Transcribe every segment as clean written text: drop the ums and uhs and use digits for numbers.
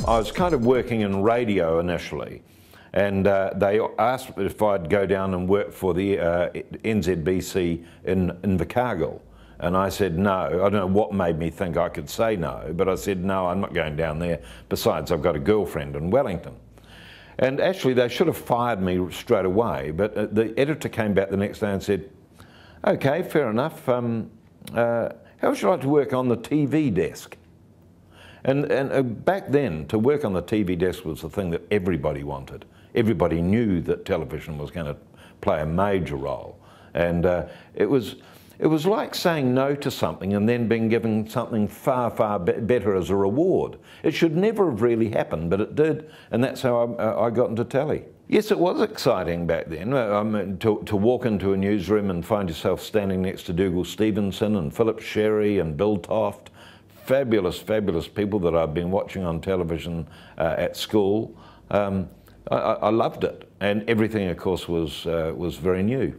I was kind of working in radio initially, and they asked if I'd go down and work for the NZBC in Invercargill. And I said no. I don't know what made me think I could say no, but I said no, I'm not going down there. Besides, I've got a girlfriend in Wellington. And actually, they should have fired me straight away, but the editor came back the next day and said, okay, fair enough. How would you like to work on the TV desk? And back then, to work on the TV desk was the thing that everybody wanted. Everybody knew that television was going to play a major role. And it was like saying no to something and then being given something far, far better as a reward. It should never have really happened, but it did, and that's how I got into telly. Yes, it was exciting back then to walk into a newsroom and find yourself standing next to Dougal Stevenson and Philip Sherry and Bill Toft. Fabulous, fabulous people that I've been watching on television at school. I loved it, and everything, of course, was very new.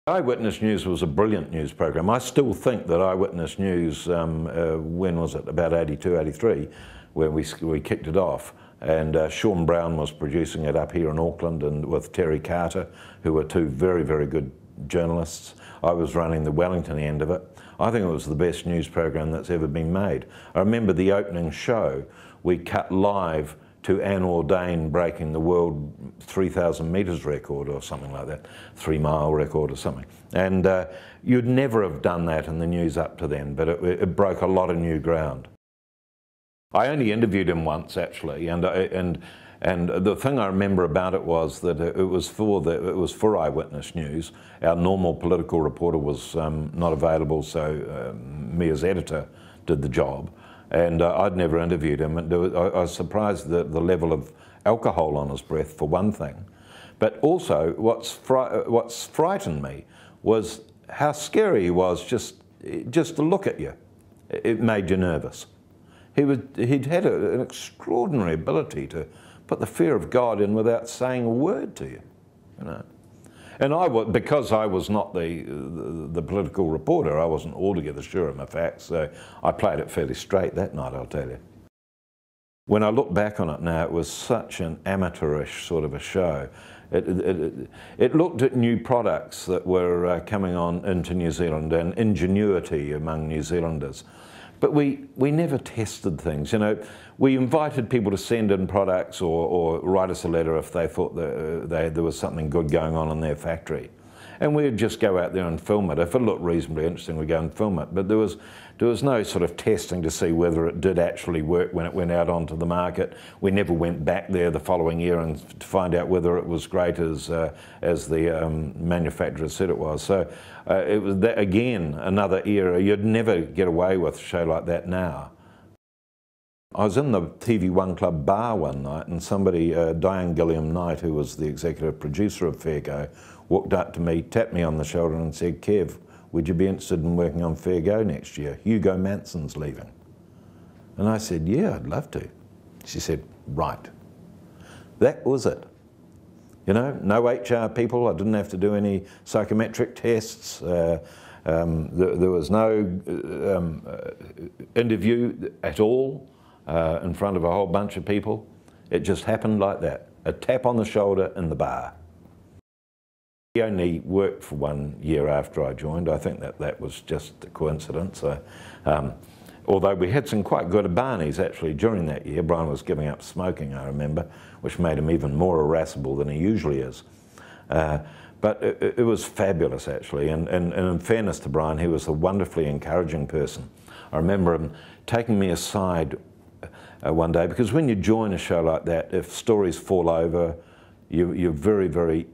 Eyewitness News was a brilliant news program. I still think that Eyewitness News, when was it? About 82, 83, where we kicked it off. And Sean Brown was producing it up here in Auckland, and with Terry Carter, who were two very, very good journalists. I was running the Wellington end of it. I think it was the best news program that's ever been made. I remember the opening show, we cut live to Anne Ordain breaking the world 3,000 metres record or something like that, 3-mile record or something. And you'd never have done that in the news up to then, but it broke a lot of new ground. I only interviewed him once actually, and the thing I remember about it was that it was for Eyewitness News. Our normal political reporter was not available, so me as editor did the job. And I'd never interviewed him. And I was surprised at the level of alcohol on his breath, for one thing. But also, what's frightened me was how scary he was just to look at you. It made you nervous. He'd had an extraordinary ability to put the fear of God in without saying a word to you, you know. And because I was not the political reporter, I wasn't altogether sure of my facts, so I played it fairly straight that night, I'll tell you. When I look back on it now, it was such an amateurish sort of a show. It looked at new products that were coming on into New Zealand and ingenuity among New Zealanders. But we never tested things, you know. We invited people to send in products or write us a letter if they thought that there was something good going on in their factory. And we'd just go out there and film it. If it looked reasonably interesting, we'd go and film it. But there was no sort of testing to see whether it did actually work when it went out onto the market. We never went back there the following year and to find out whether it was great as the manufacturer said it was. So it was, that, again, another era. You'd never get away with a show like that now. I was in the TV1 Club bar one night, and somebody, Diane Gilliam-Knight, who was the executive producer of Fair Go, walked up to me, tapped me on the shoulder and said, "Kev, would you be interested in working on Fair Go next year? Hugo Manson's leaving." And I said, "Yeah, I'd love to." She said, "Right." That was it. You know, no HR people, I didn't have to do any psychometric tests. There was no interview at all in front of a whole bunch of people. It just happened like that. A tap on the shoulder in the bar. He only worked for 1 year after I joined. I think that was just a coincidence. Although we had some quite good Barneys actually during that year. Brian was giving up smoking, I remember, which made him even more irascible than he usually is. But it was fabulous actually, and in fairness to Brian, he was a wonderfully encouraging person. I remember him taking me aside one day, because when you join a show like that, if stories fall over, you're very, very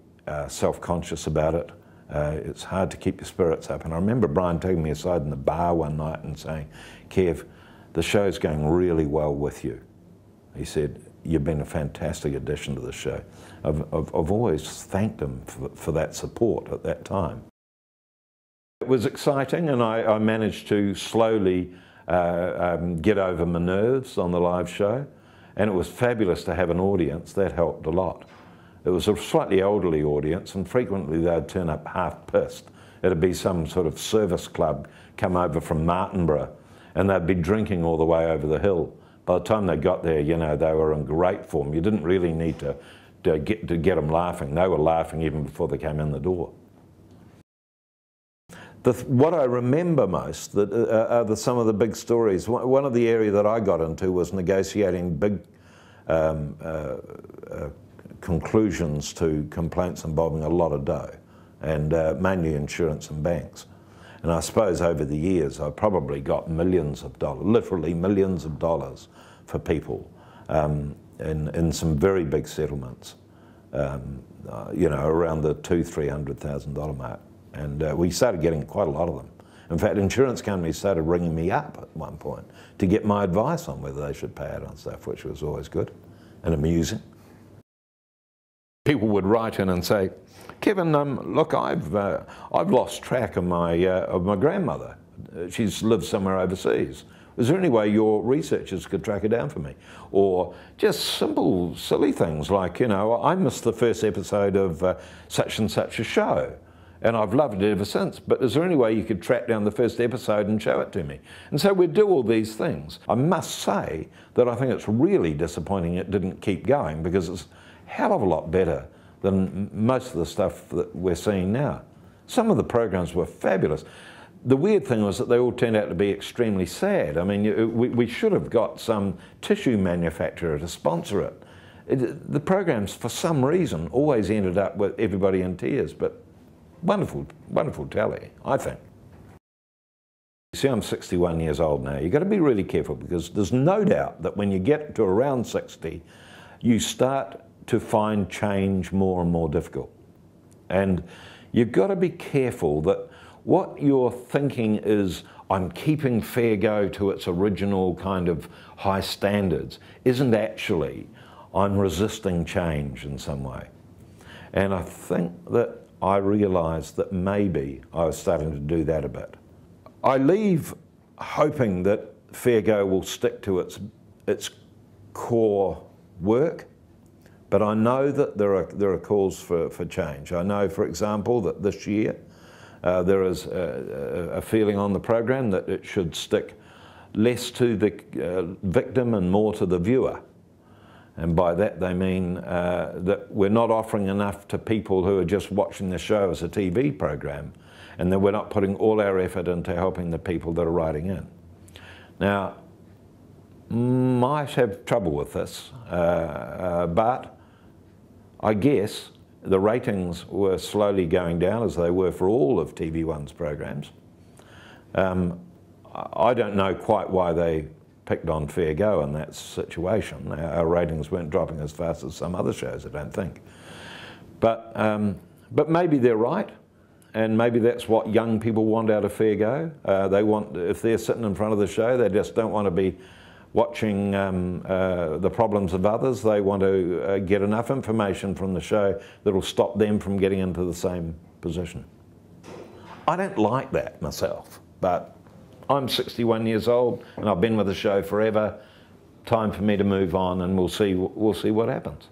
self-conscious about it. It's hard to keep your spirits up. And I remember Brian taking me aside in the bar one night and saying, "Kev, the show's going really well with you." He said, "You've been a fantastic addition to the show." I've always thanked him for that support at that time. It was exciting, and I managed to slowly get over my nerves on the live show, and it was fabulous to have an audience. That helped a lot. It was a slightly elderly audience, and frequently they'd turn up half pissed. It'd be some sort of service club come over from Martinborough, and they'd be drinking all the way over the hill by the time they got there, you know, they were in great form. You didn't really need to get them laughing. They were laughing even before they came in the door. What I remember most are some of the big stories. One of the areas that I got into was negotiating big conclusions to complaints involving a lot of dough, and mainly insurance and banks. And I suppose over the years I probably got millions of dollars, literally millions of dollars for people in some very big settlements, you know, around the $200,000–300,000 mark. And we started getting quite a lot of them. In fact, insurance companies started ringing me up at one point to get my advice on whether they should pay it on stuff, which was always good and amusing. People would write in and say, Kevin, look, I've lost track of my grandmother. She's lived somewhere overseas. Is there any way your researchers could track her down for me? Or just simple, silly things like, you know, I missed the first episode of such and such a show, and I've loved it ever since, but is there any way you could track down the first episode and show it to me? And so we'd do all these things. I must say that I think it's really disappointing it didn't keep going, because it's a hell of a lot better than most of the stuff that we're seeing now. Some of the programs were fabulous. The weird thing was that they all turned out to be extremely sad. I mean, we should have got some tissue manufacturer to sponsor it. The programs, for some reason, always ended up with everybody in tears, but wonderful, wonderful telly, I think. You see, I'm 61 years old now. You've got to be really careful, because there's no doubt that when you get to around 60, you start to find change more and more difficult. And you've got to be careful that what you're thinking is, I'm keeping Fair Go to its original kind of high standards, isn't actually, I'm resisting change in some way. And I think that I realised that maybe I was starting to do that a bit. I leave hoping that Fair Go will stick to its core work, but I know that there are calls for change. I know, for example, that this year there is a feeling on the program that it should stick less to the victim and more to the viewer. And by that they mean that we're not offering enough to people who are just watching the show as a TV program, and that we're not putting all our effort into helping the people that are writing in. Now, might have trouble with this, but I guess the ratings were slowly going down, as they were for all of TV1's programs. I don't know quite why they picked on Fair Go in that situation. Our ratings weren't dropping as fast as some other shows, I don't think. But maybe they're right, and maybe that's what young people want out of Fair Go. They want, if they're sitting in front of the show, they just don't want to be watching the problems of others. They want to get enough information from the show that will stop them from getting into the same position. I don't like that myself, but I'm 61 years old and I've been with the show forever. Time for me to move on, and we'll see what happens.